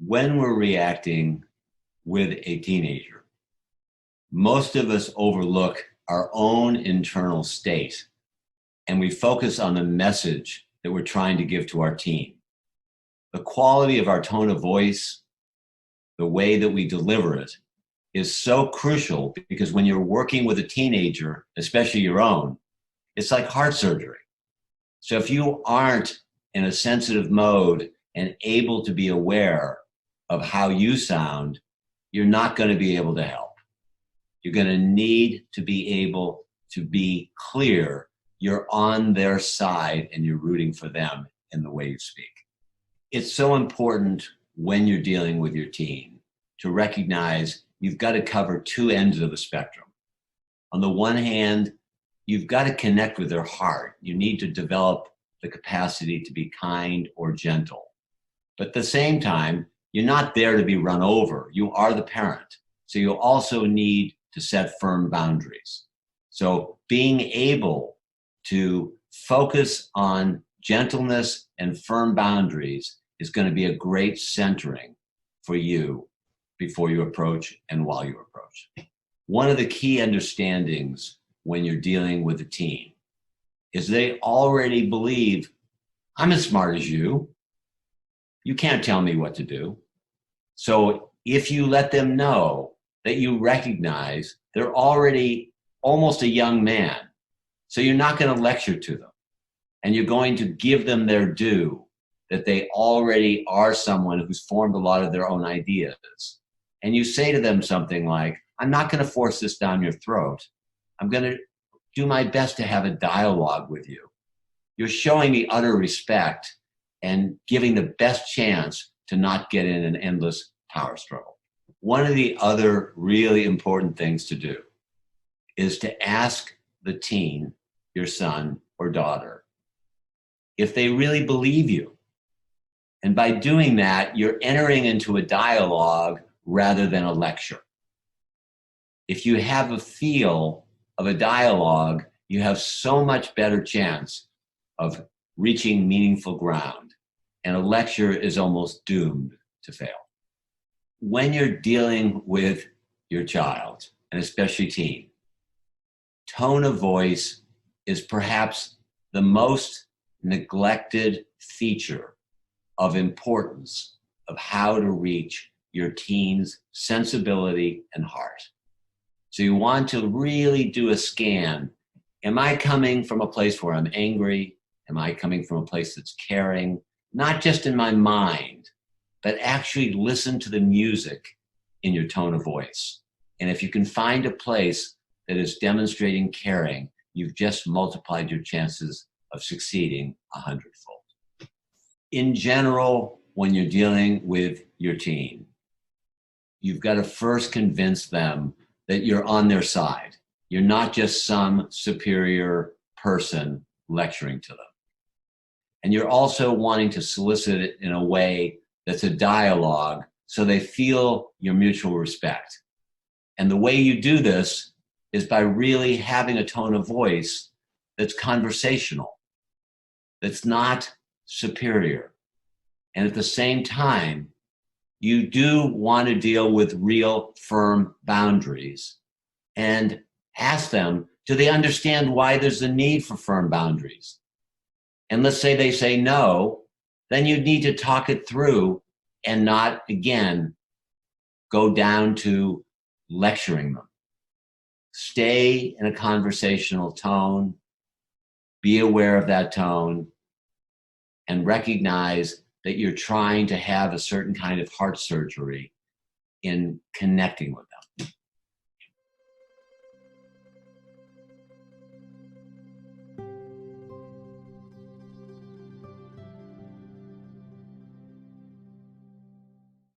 when we're reacting with a teenager, most of us overlook our own internal state and we focus on the message that we're trying to give to our teen. The quality of our tone of voice, the way that we deliver it, is so crucial because when you're working with a teenager, especially your own, it's like heart surgery. So if you aren't in a sensitive mode and able to be aware of how you sound, you're not going to be able to help. You're going to need to be able to be clear. You're on their side and you're rooting for them in the way you speak. It's so important when you're dealing with your teen to recognize you've got to cover two ends of the spectrum. On the one hand, you've got to connect with their heart. You need to develop the capacity to be kind or gentle. But at the same time, you're not there to be run over. You are the parent. So you also need to set firm boundaries. So being able to focus on gentleness and firm boundaries is going to be a great centering for you before you approach and while you approach. One of the key understandings when you're dealing with a teen is they already believe, I'm as smart as you. You can't tell me what to do. So if you let them know that you recognize they're already almost a young man, so you're not going to lecture to them and you're going to give them their due, that they already are someone who's formed a lot of their own ideas. And you say to them something like, I'm not going to force this down your throat. I'm going to do my best to have a dialogue with you. You're showing me utter respect and giving the best chance to not get in an endless power struggle. One of the other really important things to do is to ask the teen, your son or daughter, if they really believe you. And by doing that, you're entering into a dialogue rather than a lecture. If you have a feel of a dialogue, you have so much better chance of reaching meaningful ground. And a lecture is almost doomed to fail. When you're dealing with your child, and especially teen, tone of voice is perhaps the most neglected feature of importance of how to reach your teen's sensibility and heart. So you want to really do a scan. Am I coming from a place where I'm angry? Am I coming from a place that's caring? Not just in my mind, but actually listen to the music in your tone of voice. And if you can find a place that is demonstrating caring, you've just multiplied your chances of succeeding 100-fold. In general, when you're dealing with your teen, you've got to first convince them that you're on their side. You're not just some superior person lecturing to them. And you're also wanting to solicit it in a way that's a dialogue so they feel your mutual respect. And the way you do this is by really having a tone of voice that's conversational, that's not superior. And at the same time, you do want to deal with real firm boundaries and ask them, do they understand why there's a need for firm boundaries? And let's say they say no, then you need to talk it through and not, again, go down to lecturing them. Stay in a conversational tone, be aware of that tone, and recognize that you're trying to have a certain kind of heart surgery in connecting with them.